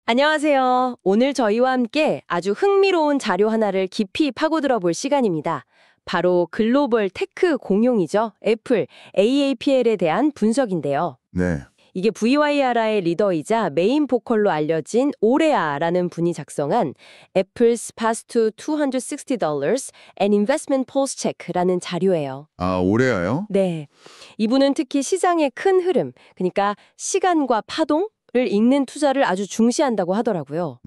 안녕하세요. 오늘 저희와 함께 아주 흥미로운 자료 하나를 깊이 파고들어 볼 시간입니다. 바로 글로벌 테크 공룡이죠. 애플 AAPL에 대한 분석인데요. 네. 이게 VYR의 리더이자 메인 보컬로 알려진 오레아라는 분이 작성한 Apple's Past to $260 and Investment Pulse Check라는 자료예요. 아, 올해야요? 네. 이분은 특히 시장의 큰 흐름, 그러니까 시간과 파동을 읽는 투자를 아주 중시한다고 하더라고요.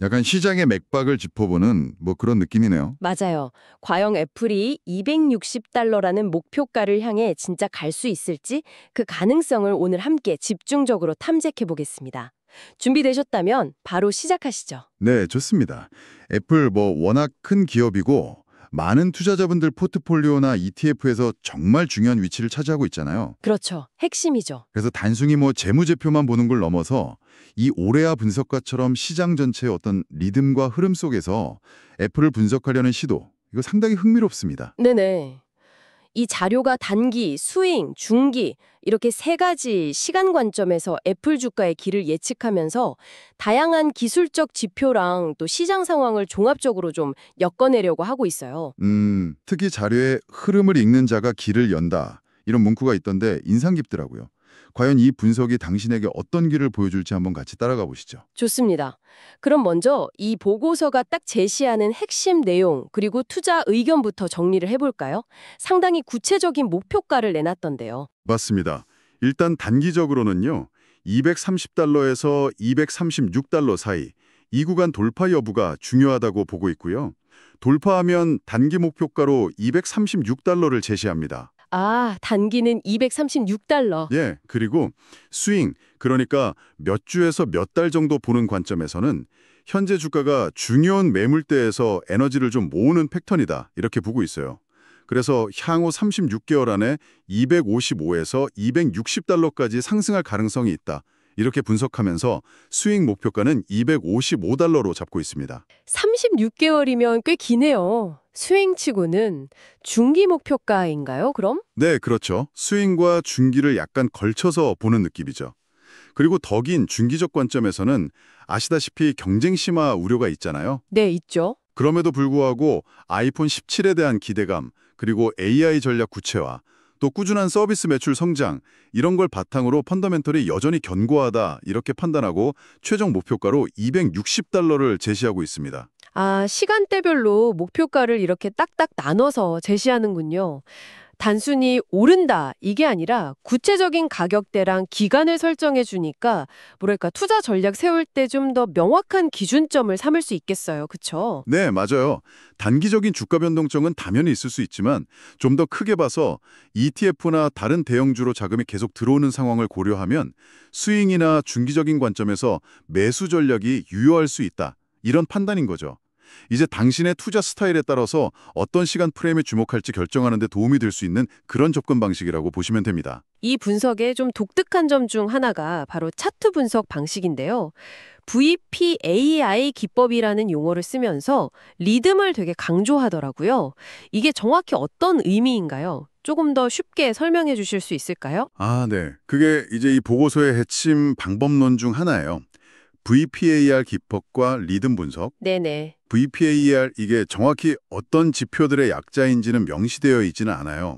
약간 시장의 맥박을 짚어보는 뭐 그런 느낌이네요. 맞아요. 과연 애플이 $260라는 목표가를 향해 진짜 갈 수 있을지 그 가능성을 오늘 함께 집중적으로 탐색해 보겠습니다. 준비되셨다면 바로 시작하시죠. 네, 좋습니다. 애플 뭐 워낙 큰 기업이고 많은 투자자분들 포트폴리오나 ETF에서 정말 중요한 위치를 차지하고 있잖아요. 그렇죠. 핵심이죠. 그래서 단순히 뭐 재무제표만 보는 걸 넘어서 이 올해야 분석가처럼 시장 전체의 어떤 리듬과 흐름 속에서 애플을 분석하려는 시도, 이거 상당히 흥미롭습니다. 네네. 이 자료가 단기, 스윙, 중기 이렇게 세 가지 시간 관점에서 애플 주가의 길을 예측하면서 다양한 기술적 지표랑 또 시장 상황을 종합적으로 좀 엮어내려고 하고 있어요. 특히 자료의 흐름을 읽는 자가 길을 연다. 이런 문구가 있던데 인상 깊더라고요. 과연 이 분석이 당신에게 어떤 길을 보여줄지 한번 같이 따라가 보시죠. 좋습니다. 그럼 먼저 이 보고서가 딱 제시하는 핵심 내용 그리고 투자 의견부터 정리를 해볼까요? 상당히 구체적인 목표가를 내놨던데요. 맞습니다. 일단 단기적으로는요. 230달러에서 236달러 사이 이 구간 돌파 여부가 중요하다고 보고 있고요. 돌파하면 단기 목표가로 236달러를 제시합니다. 아, 단기는 $236. 예, 그리고 스윙, 그러니까 몇 주에서 몇 달 정도 보는 관점에서는 현재 주가가 중요한 매물대에서 에너지를 좀 모으는 패턴이다, 이렇게 보고 있어요. 그래서 향후 36개월 안에 255에서 260달러까지 상승할 가능성이 있다, 이렇게 분석하면서 스윙 목표가는 255달러로 잡고 있습니다. 36개월이면 꽤 기네요. 스윙치고는 중기 목표가인가요, 그럼? 네, 그렇죠. 스윙과 중기를 약간 걸쳐서 보는 느낌이죠. 그리고 더 긴 중기적 관점에서는 아시다시피 경쟁 심화 우려가 있잖아요. 네, 있죠. 그럼에도 불구하고 아이폰 17에 대한 기대감, 그리고 AI 전략 구체화, 또 꾸준한 서비스 매출 성장, 이런 걸 바탕으로 펀더멘털이 여전히 견고하다, 이렇게 판단하고 최종 목표가로 260달러를 제시하고 있습니다. 아, 시간대별로 목표가를 이렇게 딱딱 나눠서 제시하는군요. 단순히 오른다 이게 아니라 구체적인 가격대랑 기간을 설정해 주니까 뭐랄까 투자 전략 세울 때 좀 더 명확한 기준점을 삼을 수 있겠어요. 그쵸? 네, 맞아요. 단기적인 주가 변동성은 당연히 있을 수 있지만 좀 더 크게 봐서 ETF나 다른 대형주로 자금이 계속 들어오는 상황을 고려하면 스윙이나 중기적인 관점에서 매수 전략이 유효할 수 있다, 이런 판단인 거죠. 이제 당신의 투자 스타일에 따라서 어떤 시간 프레임에 주목할지 결정하는 데 도움이 될 수 있는 그런 접근 방식이라고 보시면 됩니다. 이 분석의 좀 독특한 점 중 하나가 바로 차트 분석 방식인데요. VPAI 기법이라는 용어를 쓰면서 리듬을 되게 강조하더라고요. 이게 정확히 어떤 의미인가요? 조금 더 쉽게 설명해 주실 수 있을까요? 아, 네. 그게 이제 이 보고서의 핵심 방법론 중 하나예요. VPAR 기법과 리듬 분석. 네네. VPAR, 이게 정확히 어떤 지표들의 약자인지는 명시되어 있지는 않아요.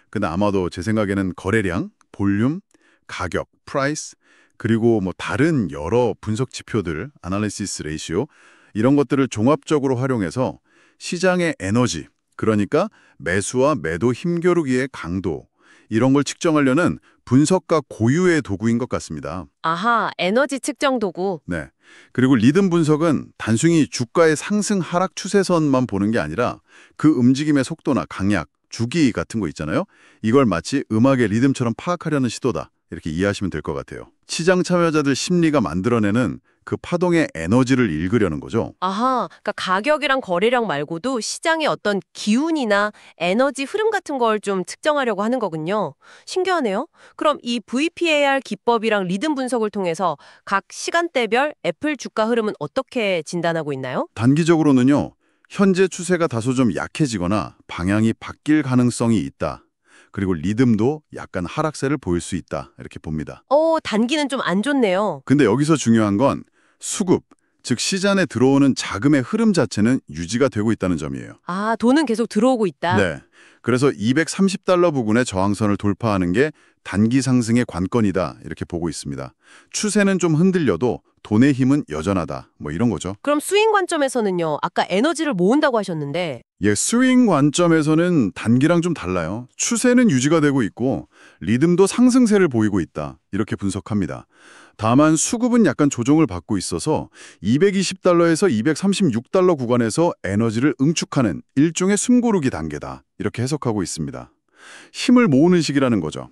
근데 아마도 제 생각에는 거래량, 볼륨, 가격, 프라이스, 그리고 뭐 다른 여러 분석 지표들, 아날리시스 레이시오, 이런 것들을 종합적으로 활용해서 시장의 에너지, 그러니까 매수와 매도 힘겨루기의 강도, 이런 걸 측정하려는 분석가 고유의 도구인 것 같습니다. 아하, 에너지 측정 도구. 네. 그리고 리듬 분석은 단순히 주가의 상승 하락 추세선만 보는 게 아니라 그 움직임의 속도나 강약, 주기 같은 거 있잖아요. 이걸 마치 음악의 리듬처럼 파악하려는 시도다, 이렇게 이해하시면 될 것 같아요. 시장 참여자들 심리가 만들어내는 그 파동의 에너지를 읽으려는 거죠. 아하, 그러니까 가격이랑 거래량 말고도 시장의 어떤 기운이나 에너지 흐름 같은 걸 좀 측정하려고 하는 거군요. 신기하네요. 그럼 이 VPAR 기법이랑 리듬 분석을 통해서 각 시간대별 애플 주가 흐름은 어떻게 진단하고 있나요? 단기적으로는요, 현재 추세가 다소 좀 약해지거나 방향이 바뀔 가능성이 있다, 그리고 리듬도 약간 하락세를 보일 수 있다, 이렇게 봅니다. 단기는 좀 안 좋네요. 근데 여기서 중요한 건 수급, 즉 시장에 들어오는 자금의 흐름 자체는 유지가 되고 있다는 점이에요. 아, 돈은 계속 들어오고 있다. 네. 그래서 230달러 부근의 저항선을 돌파하는 게 단기 상승의 관건이다 이렇게 보고 있습니다. 추세는 좀 흔들려도 돈의 힘은 여전하다. 뭐 이런 거죠. 그럼 스윙 관점에서는요. 아까 에너지를 모은다고 하셨는데 예, 스윙 관점에서는 단기랑 좀 달라요. 추세는 유지가 되고 있고 리듬도 상승세를 보이고 있다. 이렇게 분석합니다. 다만 수급은 약간 조정을 받고 있어서 220달러에서 236달러 구간에서 에너지를 응축하는 일종의 숨고르기 단계다. 이렇게 해석하고 있습니다. 힘을 모으는 시기라는 거죠.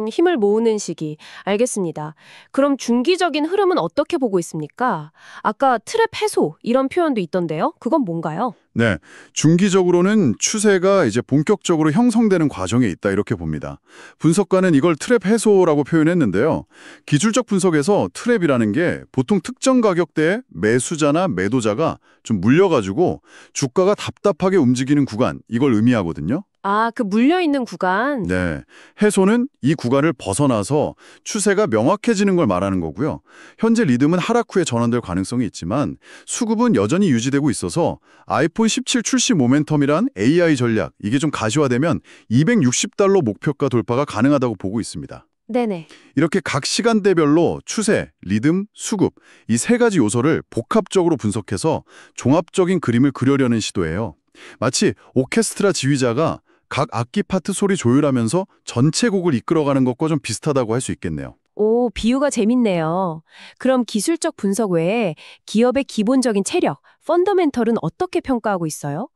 힘을 모으는 시기. 알겠습니다. 그럼 중기적인 흐름은 어떻게 보고 있습니까? 아까 트랩 해소 이런 표현도 있던데요. 그건 뭔가요? 네, 중기적으로는 추세가 이제 본격적으로 형성되는 과정에 있다 이렇게 봅니다. 분석가는 이걸 트랩 해소라고 표현했는데요. 기술적 분석에서 트랩이라는 게 보통 특정 가격대에 매수자나 매도자가 좀 물려가지고 주가가 답답하게 움직이는 구간, 이걸 의미하거든요. 아, 그 물려있는 구간. 네, 해소는 이 구간을 벗어나서 추세가 명확해지는 걸 말하는 거고요. 현재 리듬은 하락 후에 전환될 가능성이 있지만 수급은 여전히 유지되고 있어서 아이폰 17 출시 모멘텀이란 AI 전략, 이게 좀 가시화되면 260달러 목표가 돌파가 가능하다고 보고 있습니다. 네네. 이렇게 각 시간대별로 추세, 리듬, 수급, 이 세 가지 요소를 복합적으로 분석해서 종합적인 그림을 그려려는 시도예요. 마치 오케스트라 지휘자가 각 악기 파트 소리 조율하면서 전체 곡을 이끌어가는 것과 좀 비슷하다고 할 수 있겠네요. 오, 비유가 재밌네요. 그럼 기술적 분석 외에 기업의 기본적인 체력, 펀더멘털은 어떻게 평가하고 있어요?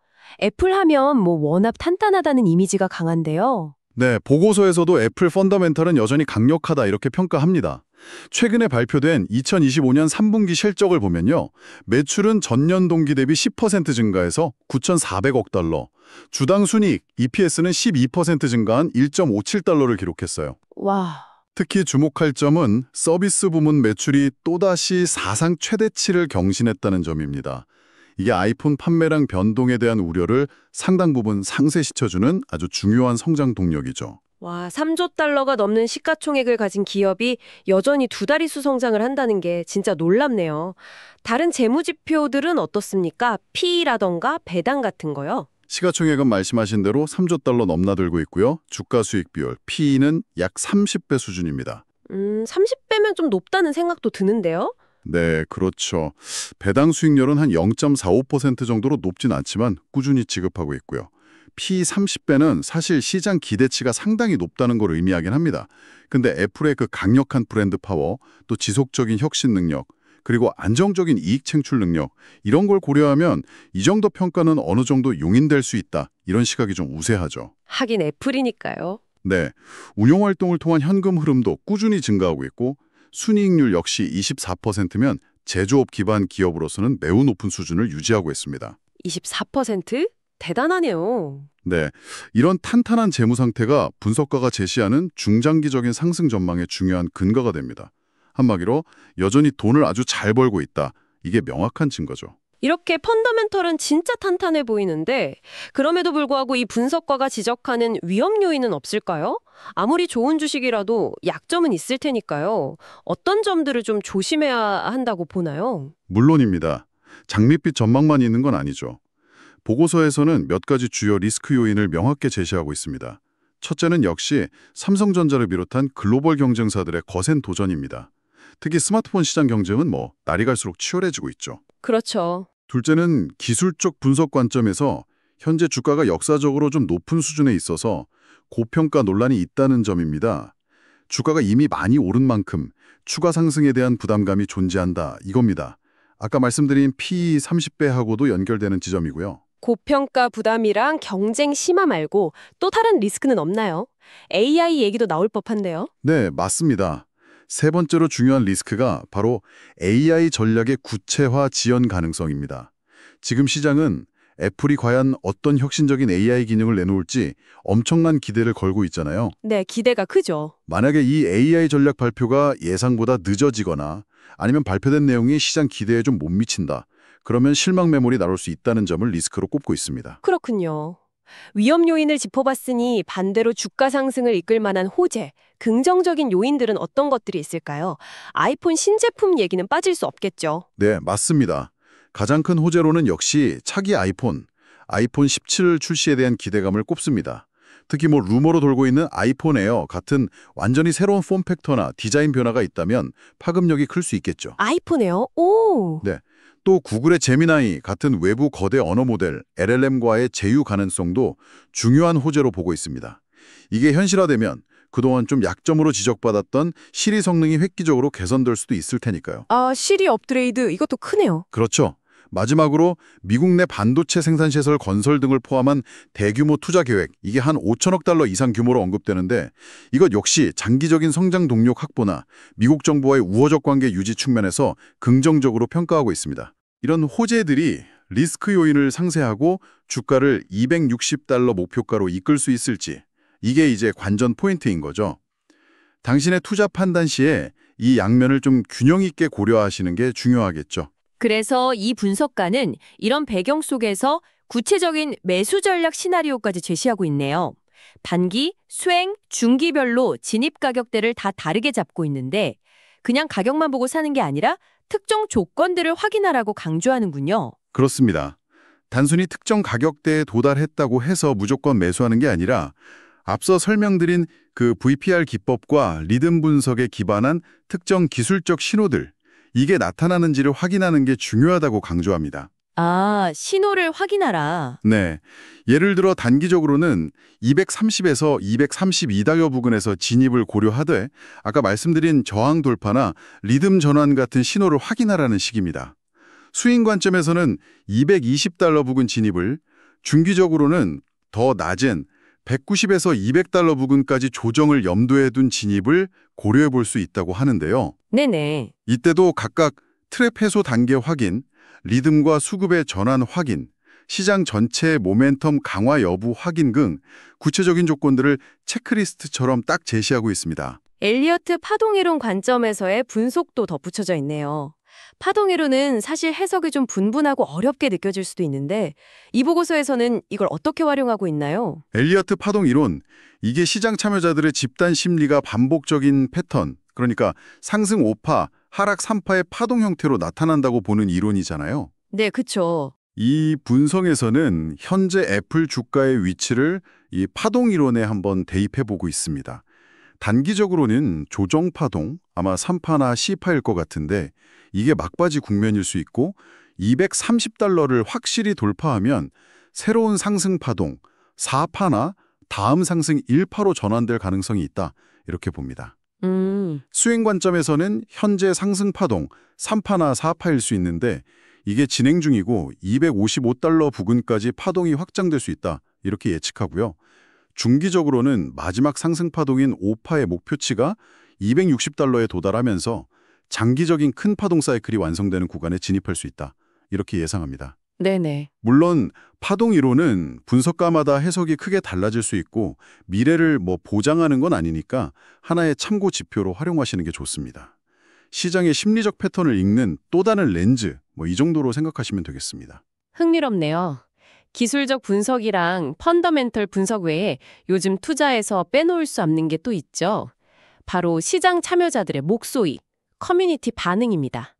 애플 하면 뭐 워낙 탄탄하다는 이미지가 강한데요. 네, 보고서에서도 애플 펀더멘털은 여전히 강력하다 이렇게 평가합니다. 최근에 발표된 2025년 3분기 실적을 보면요. 매출은 전년 동기 대비 10% 증가해서 9,400억 달러, 주당 순이익, EPS는 12% 증가한 1.57달러를 기록했어요. 와, 특히 주목할 점은 서비스 부문 매출이 또다시 사상 최대치를 경신했다는 점입니다. 이게 아이폰 판매량 변동에 대한 우려를 상당 부분 상쇄시켜주는 아주 중요한 성장 동력이죠. 와, 3조 달러가 넘는 시가총액을 가진 기업이 여전히 두 자릿수 성장을 한다는 게 진짜 놀랍네요. 다른 재무지표들은 어떻습니까? PE라던가 배당 같은 거요? 시가총액은 말씀하신 대로 3조 달러 넘나들고 있고요. 주가 수익 비율, PE는 약 30배 수준입니다. 30배면 좀 높다는 생각도 드는데요? 네, 그렇죠. 배당 수익률은 한 0.45% 정도로 높진 않지만 꾸준히 지급하고 있고요. P 30배는 사실 시장 기대치가 상당히 높다는 걸 의미하긴 합니다. 근데 애플의 그 강력한 브랜드 파워, 또 지속적인 혁신 능력, 그리고 안정적인 이익 창출 능력, 이런 걸 고려하면 이 정도 평가는 어느 정도 용인될 수 있다. 이런 시각이 좀 우세하죠. 하긴 애플이니까요. 네, 운용활동을 통한 현금 흐름도 꾸준히 증가하고 있고 순이익률 역시 24%면 제조업 기반 기업으로서는 매우 높은 수준을 유지하고 있습니다. 24%? 대단하네요. 네, 이런 탄탄한 재무 상태가 분석가가 제시하는 중장기적인 상승 전망의 중요한 근거가 됩니다. 한마디로 여전히 돈을 아주 잘 벌고 있다. 이게 명확한 증거죠. 이렇게 펀더멘털은 진짜 탄탄해 보이는데 그럼에도 불구하고 이 분석가가 지적하는 위험 요인은 없을까요? 아무리 좋은 주식이라도 약점은 있을 테니까요. 어떤 점들을 좀 조심해야 한다고 보나요? 물론입니다. 장밋빛 전망만 있는 건 아니죠. 보고서에서는 몇 가지 주요 리스크 요인을 명확히 제시하고 있습니다. 첫째는 역시 삼성전자를 비롯한 글로벌 경쟁사들의 거센 도전입니다. 특히 스마트폰 시장 경쟁은 날이 갈수록 치열해지고 있죠. 그렇죠. 둘째는 기술적 분석 관점에서 현재 주가가 역사적으로 좀 높은 수준에 있어서 고평가 논란이 있다는 점입니다. 주가가 이미 많이 오른 만큼 추가 상승에 대한 부담감이 존재한다 이겁니다. 아까 말씀드린 PE 30배하고도 연결되는 지점이고요. 고평가 부담이랑 경쟁 심화 말고 또 다른 리스크는 없나요? AI 얘기도 나올 법한데요. 네, 맞습니다. 세 번째로 중요한 리스크가 바로 AI 전략의 구체화 지연 가능성입니다. 지금 시장은 애플이 과연 어떤 혁신적인 AI 기능을 내놓을지 엄청난 기대를 걸고 있잖아요. 네, 기대가 크죠. 만약에 이 AI 전략 발표가 예상보다 늦어지거나 아니면 발표된 내용이 시장 기대에 좀 못 미친다. 그러면 실망 매물이 나올 수 있다는 점을 리스크로 꼽고 있습니다. 그렇군요. 위험 요인을 짚어봤으니 반대로 주가 상승을 이끌 만한 호재, 긍정적인 요인들은 어떤 것들이 있을까요? 아이폰 신제품 얘기는 빠질 수 없겠죠. 네, 맞습니다. 가장 큰 호재로는 역시 차기 아이폰 17 출시에 대한 기대감을 꼽습니다. 특히 루머로 돌고 있는 아이폰 에어 같은 완전히 새로운 폼팩터나 디자인 변화가 있다면 파급력이 클 수 있겠죠. 아이폰에요? 오! 네. 또 구글의 제미나이 같은 외부 거대 언어 모델 LLM과의 제휴 가능성도 중요한 호재로 보고 있습니다. 이게 현실화되면 그동안 좀 약점으로 지적받았던 시리 성능이 획기적으로 개선될 수도 있을 테니까요. 아, 시리 업그레이드 이것도 크네요. 그렇죠. 마지막으로 미국 내 반도체 생산시설 건설 등을 포함한 대규모 투자 계획, 이게 한 5천억 달러 이상 규모로 언급되는데 이것 역시 장기적인 성장 동력 확보나 미국 정부와의 우호적 관계 유지 측면에서 긍정적으로 평가하고 있습니다. 이런 호재들이 리스크 요인을 상쇄하고 주가를 260달러 목표가로 이끌 수 있을지, 이게 이제 관전 포인트인 거죠. 당신의 투자 판단 시에 이 양면을 좀 균형 있게 고려하시는 게 중요하겠죠. 그래서 이 분석가는 이런 배경 속에서 구체적인 매수 전략 시나리오까지 제시하고 있네요. 단기, 수행, 중기별로 진입 가격대를 다 다르게 잡고 있는데 그냥 가격만 보고 사는 게 아니라 특정 조건들을 확인하라고 강조하는군요. 그렇습니다. 단순히 특정 가격대에 도달했다고 해서 무조건 매수하는 게 아니라 앞서 설명드린 그 VPR 기법과 리듬 분석에 기반한 특정 기술적 신호들, 이게 나타나는지를 확인하는 게 중요하다고 강조합니다. 아, 신호를 확인하라. 네. 예를 들어 단기적으로는 230에서 232달러 부근에서 진입을 고려하되 아까 말씀드린 저항 돌파나 리듬 전환 같은 신호를 확인하라는 식입니다. 스윙 관점에서는 220달러 부근 진입을, 중기적으로는 더 낮은 190에서 200달러 부근까지 조정을 염두에 둔 진입을 고려해 볼 수 있다고 하는데요. 네네. 이때도 각각 트랩 해소 단계 확인, 리듬과 수급의 전환 확인, 시장 전체의 모멘텀 강화 여부 확인 등 구체적인 조건들을 체크리스트처럼 딱 제시하고 있습니다. 엘리어트 파동이론 관점에서의 분석도 덧붙여져 있네요. 파동이론은 사실 해석이 좀 분분하고 어렵게 느껴질 수도 있는데 이 보고서에서는 이걸 어떻게 활용하고 있나요? 엘리어트 파동 이론, 이게 시장 참여자들의 집단 심리가 반복적인 패턴, 그러니까 상승 5파, 하락 3파의 파동 형태로 나타난다고 보는 이론이잖아요. 네, 그쵸. 이 분석에서는 현재 애플 주가의 위치를 이 파동 이론에 한번 대입해 보고 있습니다. 단기적으로는 조정 파동, 아마 3파나 C파일 것 같은데 이게 막바지 국면일 수 있고 230달러를 확실히 돌파하면 새로운 상승 파동, 4파나 다음 상승 1파로 전환될 가능성이 있다, 이렇게 봅니다. 수행 관점에서는 현재 상승 파동 3파나 4파일 수 있는데 이게 진행 중이고 255달러 부근까지 파동이 확장될 수 있다, 이렇게 예측하고요. 중기적으로는 마지막 상승 파동인 5파의 목표치가 260달러에 도달하면서 장기적인 큰 파동 사이클이 완성되는 구간에 진입할 수 있다, 이렇게 예상합니다. 네네. 물론 파동 이론은 분석가마다 해석이 크게 달라질 수 있고 미래를 보장하는 건 아니니까 하나의 참고 지표로 활용하시는 게 좋습니다. 시장의 심리적 패턴을 읽는 또 다른 렌즈, 이 정도로 생각하시면 되겠습니다. 흥미롭네요. 기술적 분석이랑 펀더멘털 분석 외에 요즘 투자에서 빼놓을 수 없는 게 또 있죠. 바로 시장 참여자들의 목소리, 커뮤니티 반응입니다.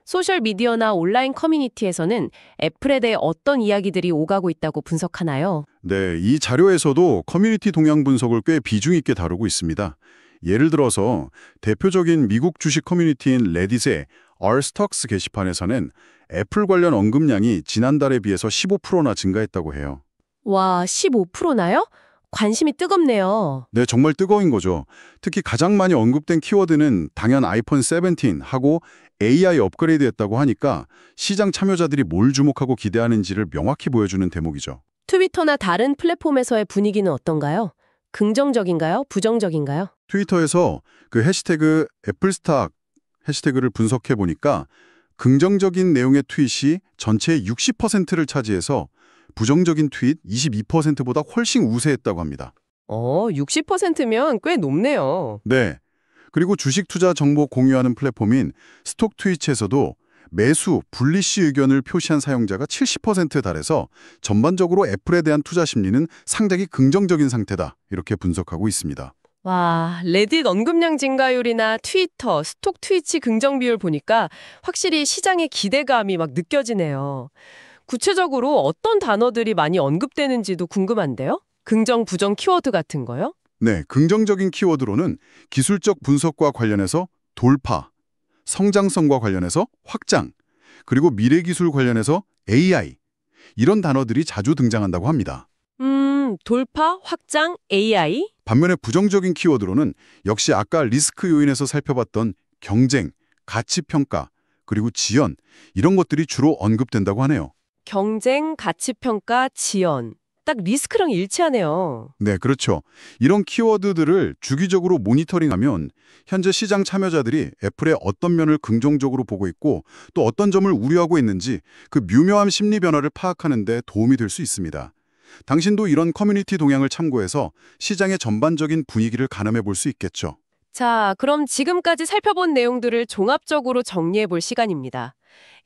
소셜미디어나 온라인 커뮤니티에서는 애플에 대해 어떤 이야기들이 오가고 있다고 분석하나요? 네, 이 자료에서도 커뮤니티 동향 분석을 꽤 비중 있게 다루고 있습니다. 예를 들어서 대표적인 미국 주식 커뮤니티인 레딧의 Rstocks 게시판에서는 애플 관련 언급량이 지난달에 비해서 15%나 증가했다고 해요. 와, 15%나요? 관심이 뜨겁네요. 네, 정말 뜨거운 거죠. 특히 가장 많이 언급된 키워드는 당연 아이폰 17하고 AI 업그레이드였다고 하니까 시장 참여자들이 뭘 주목하고 기대하는지를 명확히 보여주는 대목이죠. 트위터나 다른 플랫폼에서의 분위기는 어떤가요? 긍정적인가요? 부정적인가요? 트위터에서 그 해시태그 애플스탁 해시태그를 분석해 보니까 긍정적인 내용의 트윗이 전체의 60%를 차지해서 부정적인 트윗 22%보다 훨씬 우세했다고 합니다. 60%면 꽤 높네요. 네. 그리고 주식 투자 정보 공유하는 플랫폼인 스톡 트위치에서도 매수, 불리시 의견을 표시한 사용자가 70%에 달해서 전반적으로 애플에 대한 투자 심리는 상당히 긍정적인 상태다. 이렇게 분석하고 있습니다. 와, 레딧 언급량 증가율이나 트위터, 스톡 트위치 긍정 비율 보니까 확실히 시장의 기대감이 막 느껴지네요. 구체적으로 어떤 단어들이 많이 언급되는지도 궁금한데요? 긍정, 부정 키워드 같은 거요? 네, 긍정적인 키워드로는 기술적 분석과 관련해서 돌파, 성장성과 관련해서 확장, 그리고 미래기술 관련해서 AI, 이런 단어들이 자주 등장한다고 합니다. 돌파, 확장, AI? 반면에 부정적인 키워드로는 역시 아까 리스크 요인에서 살펴봤던 경쟁, 가치평가, 그리고 지연, 이런 것들이 주로 언급된다고 하네요. 경쟁, 가치평가, 지연. 딱 리스크랑 일치하네요. 네, 그렇죠. 이런 키워드들을 주기적으로 모니터링하면 현재 시장 참여자들이 애플의 어떤 면을 긍정적으로 보고 있고 또 어떤 점을 우려하고 있는지 그 미묘한 심리 변화를 파악하는 데 도움이 될 수 있습니다. 당신도 이런 커뮤니티 동향을 참고해서 시장의 전반적인 분위기를 가늠해 볼 수 있겠죠. 자, 그럼 지금까지 살펴본 내용들을 종합적으로 정리해 볼 시간입니다.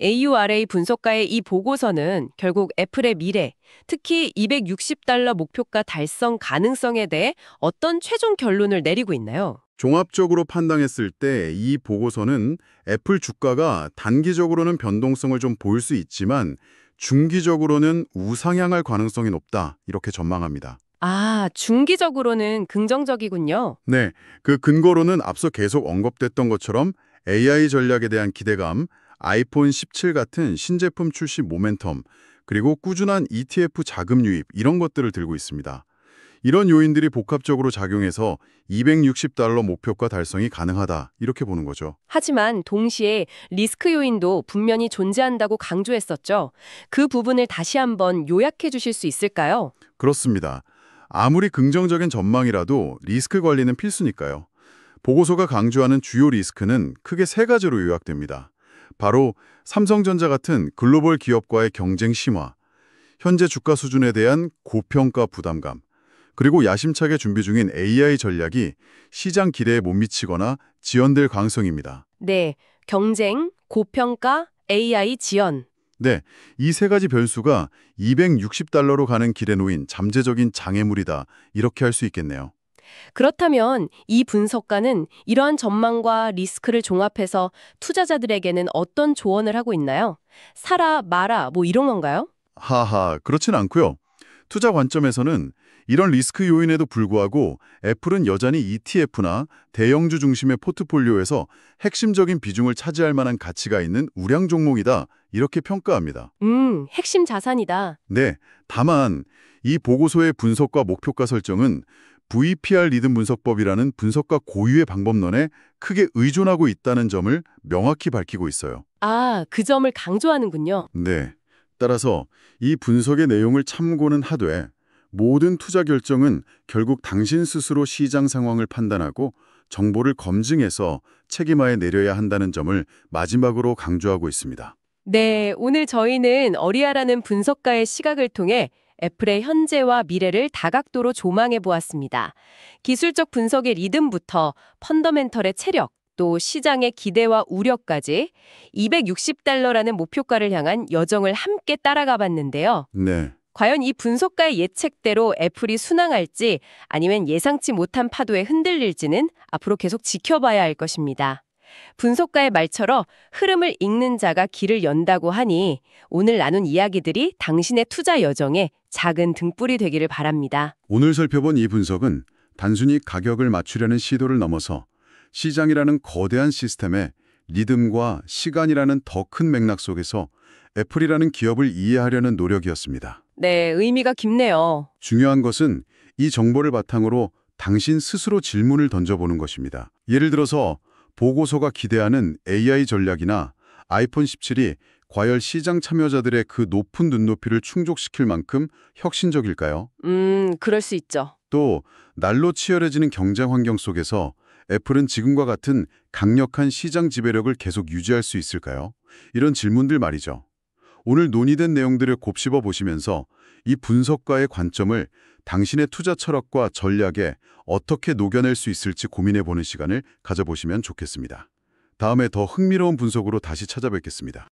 AURA 분석가의 이 보고서는 결국 애플의 미래, 특히 $260 목표가 달성 가능성에 대해 어떤 최종 결론을 내리고 있나요? 종합적으로 판단했을 때 이 보고서는 애플 주가가 단기적으로는 변동성을 좀 보일 수 있지만 중기적으로는 우상향할 가능성이 높다, 이렇게 전망합니다. 아, 중기적으로는 긍정적이군요. 네, 그 근거로는 앞서 계속 언급됐던 것처럼 AI 전략에 대한 기대감, 아이폰 17 같은 신제품 출시 모멘텀, 그리고 꾸준한 ETF 자금 유입, 이런 것들을 들고 있습니다. 이런 요인들이 복합적으로 작용해서 $260 목표가 달성이 가능하다, 이렇게 보는 거죠. 하지만 동시에 리스크 요인도 분명히 존재한다고 강조했었죠. 그 부분을 다시 한번 요약해 주실 수 있을까요? 그렇습니다. 아무리 긍정적인 전망이라도 리스크 관리는 필수니까요. 보고서가 강조하는 주요 리스크는 크게 세 가지로 요약됩니다. 바로 삼성전자 같은 글로벌 기업과의 경쟁 심화, 현재 주가 수준에 대한 고평가 부담감, 그리고 야심차게 준비 중인 AI 전략이 시장 기대에 못 미치거나 지연될 가능성입니다. 네, 경쟁, 고평가, AI 지연. 네, 이 세 가지 변수가 $260로 가는 길에 놓인 잠재적인 장애물이다, 이렇게 할 수 있겠네요. 그렇다면 이 분석가는 이러한 전망과 리스크를 종합해서 투자자들에게는 어떤 조언을 하고 있나요? 사라, 마라, 뭐 이런 건가요? 하하, 그렇진 않고요. 투자 관점에서는 이런 리스크 요인에도 불구하고 애플은 여전히 ETF나 대형주 중심의 포트폴리오에서 핵심적인 비중을 차지할 만한 가치가 있는 우량 종목이다, 이렇게 평가합니다. 핵심 자산이다. 네, 다만 이 보고서의 분석과 목표가 설정은 VPR 리듬 분석법이라는 분석가 고유의 방법론에 크게 의존하고 있다는 점을 명확히 밝히고 있어요. 아, 그 점을 강조하는군요. 네, 따라서 이 분석의 내용을 참고는 하되 모든 투자 결정은 결국 당신 스스로 시장 상황을 판단하고 정보를 검증해서 책임하에 내려야 한다는 점을 마지막으로 강조하고 있습니다. 네, 오늘 저희는 어리아라는 분석가의 시각을 통해 애플의 현재와 미래를 다각도로 조망해 보았습니다. 기술적 분석의 리듬부터 펀더멘털의 체력, 또 시장의 기대와 우려까지 $260라는 목표가를 향한 여정을 함께 따라가 봤는데요. 네, 과연 이 분석가의 예측대로 애플이 순항할지 아니면 예상치 못한 파도에 흔들릴지는 앞으로 계속 지켜봐야 할 것입니다. 분석가의 말처럼 흐름을 읽는 자가 길을 연다고 하니 오늘 나눈 이야기들이 당신의 투자 여정에 작은 등불이 되기를 바랍니다. 오늘 살펴본 이 분석은 단순히 가격을 맞추려는 시도를 넘어서 시장이라는 거대한 시스템의 리듬과 시간이라는 더 큰 맥락 속에서 애플이라는 기업을 이해하려는 노력이었습니다. 네, 의미가 깊네요. 중요한 것은 이 정보를 바탕으로 당신 스스로 질문을 던져보는 것입니다. 예를 들어서 보고서가 기대하는 AI 전략이나 아이폰 17이 과연 시장 참여자들의 그 높은 눈높이를 충족시킬 만큼 혁신적일까요? 그럴 수 있죠. 또 날로 치열해지는 경쟁 환경 속에서 애플은 지금과 같은 강력한 시장 지배력을 계속 유지할 수 있을까요? 이런 질문들 말이죠. 오늘 논의된 내용들을 곱씹어 보시면서 이 분석가의 관점을 당신의 투자 철학과 전략에 어떻게 녹여낼 수 있을지 고민해 보는 시간을 가져보시면 좋겠습니다. 다음에 더 흥미로운 분석으로 다시 찾아뵙겠습니다.